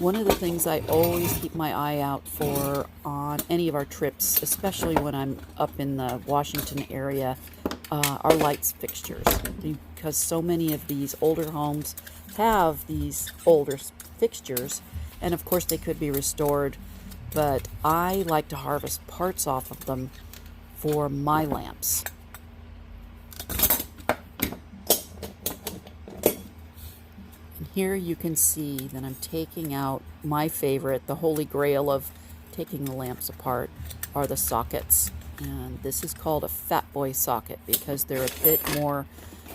One of the things I always keep my eye out for on any of our trips, especially when I'm up in the Washington area, are lights fixtures, because so many of these older homes have these older fixtures, and of course they could be restored, but I like to harvest parts off of them for my lamps. And here you can see that I'm taking out my favorite, the holy grail of taking the lamps apart, are the sockets. And this is called a fat boy socket because they're a bit more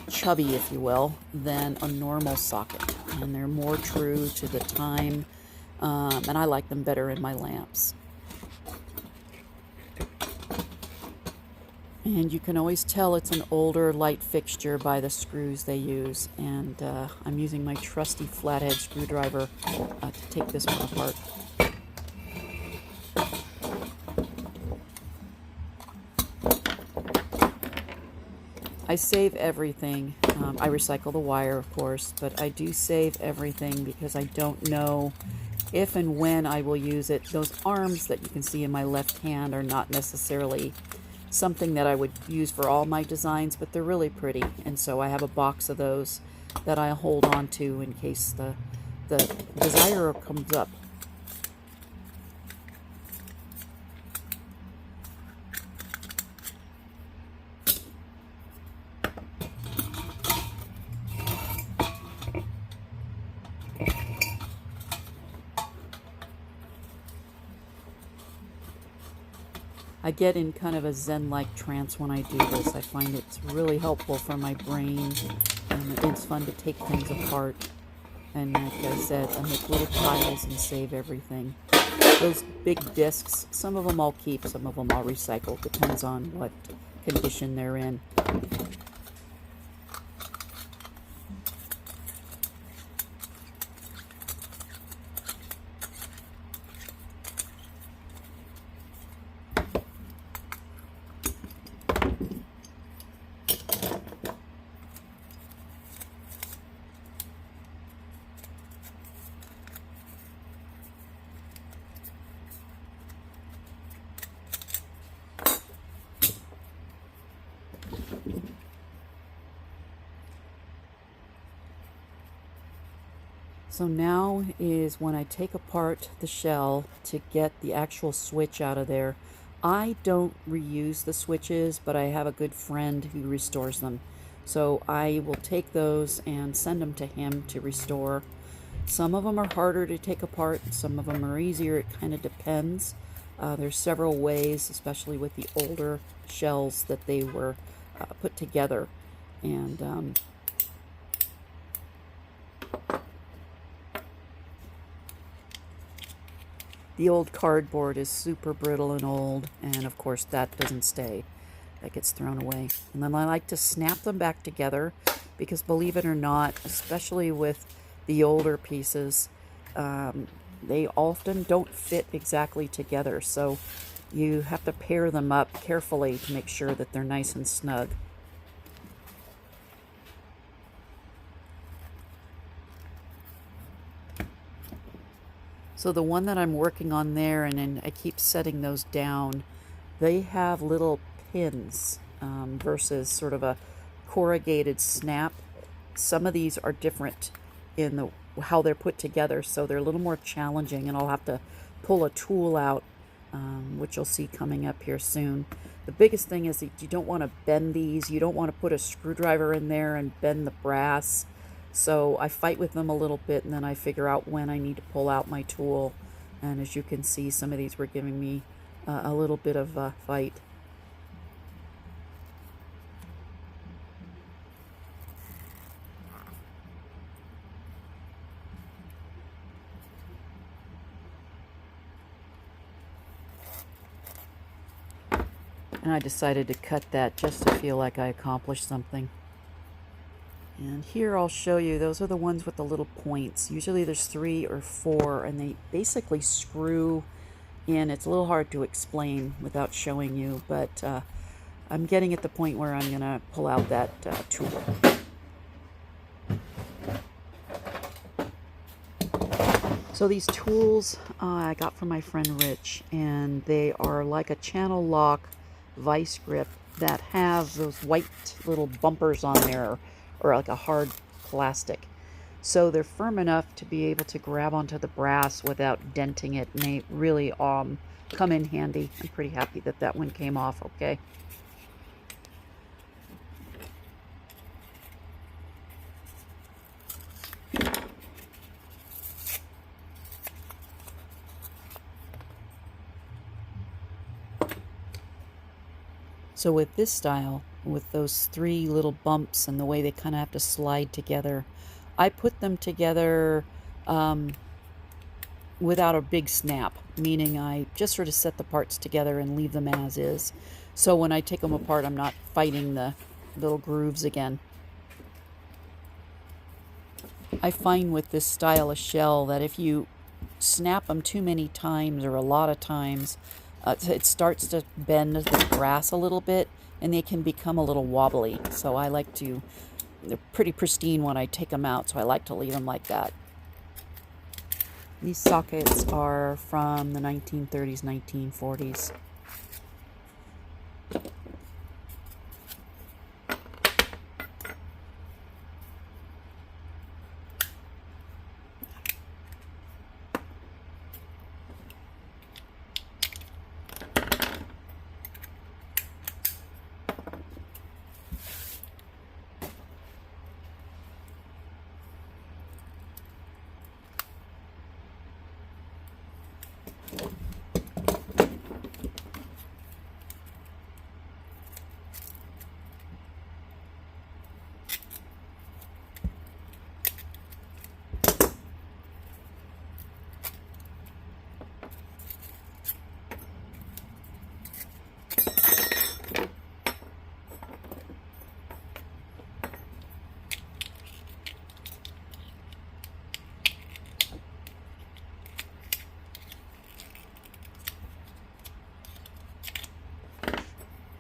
chubby, if you will, than a normal socket. And they're more true to the time, and I like them better in my lamps. And you can always tell it's an older light fixture by the screws they use. And I'm using my trusty flathead screwdriver to take this one apart. I save everything. I recycle the wire, of course, but I do save everything because I don't know if and when I will use it. Those arms that you can see in my left hand are not necessarily something that I would use for all my designs, but they're really pretty, and so I have a box of those that I hold on to in case the desire comes up. I get in kind of a zen-like trance when I do this. I find it's really helpful for my brain, and it's fun to take things apart. And like I said, I make little piles and save everything. Those big discs, some of them I'll keep, some of them I'll recycle. Depends on what condition they're in. So now is when I take apart the shell to get the actual switch out of there. I don't reuse the switches, but I have a good friend who restores them. So I will take those and send them to him to restore. Some of them are harder to take apart, some of them are easier. It kind of depends. There's several ways, especially with the older shells, that they were put together. And the old cardboard is super brittle and old, and of course that doesn't stay. That gets thrown away. And then I like to snap them back together because, believe it or not, especially with the older pieces, they often don't fit exactly together. So you have to pair them up carefully to make sure that they're nice and snug. So the one that I'm working on there, and then I keep setting those down, they have little pins versus sort of a corrugated snap. Some of these are different in how they're put together, so they're a little more challenging, and I'll have to pull a tool out, which you'll see coming up here soon. The biggest thing is that you don't want to bend these. You don't want to put a screwdriver in there and bend the brass. So I fight with them a little bit, and then I figure out when I need to pull out my tool. And as you can see, some of these were giving me a little bit of a fight. And I decided to cut that just to feel like I accomplished something. And here I'll show you, those are the ones with the little points. Usually there's 3 or 4, and they basically screw in. It's a little hard to explain without showing you, but I'm getting at the point where I'm going to pull out that tool. So these tools I got from my friend Rich, and they are like a channel lock vice grip that have those white little bumpers on there, or like a hard plastic. So they're firm enough to be able to grab onto the brass without denting it, and they really come in handy. I'm pretty happy that that one came off okay. So with this style, with those three little bumps and the way they kind of have to slide together, I put them together without a big snap, meaning I just sort of set the parts together and leave them as is. So when I take them apart, I'm not fighting the little grooves again. I find with this style of shell that if you snap them too many times or a lot of times, it starts to bend the brass a little bit, and they can become a little wobbly. So I like to, they're pretty pristine when I take them out, so I like to leave them like that. These sockets are from the 1930s, 1940s.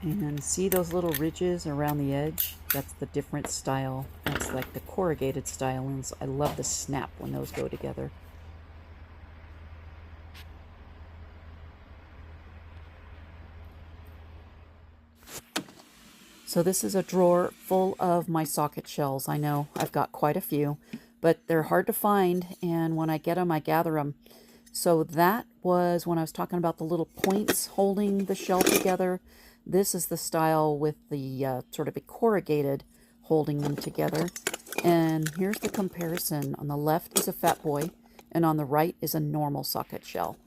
And see those little ridges around the edge? That's the different style. That's like the corrugated style, and I love the snap when those go together. So this is a drawer full of my socket shells. I know I've got quite a few, but they're hard to find, and when I get them, I gather them. So that was when I was talking about the little points holding the shell together. This is the style with the sort of a corrugated holding them together. And here's the comparison. On the left is a fat boy, and on the right is a normal socket shell.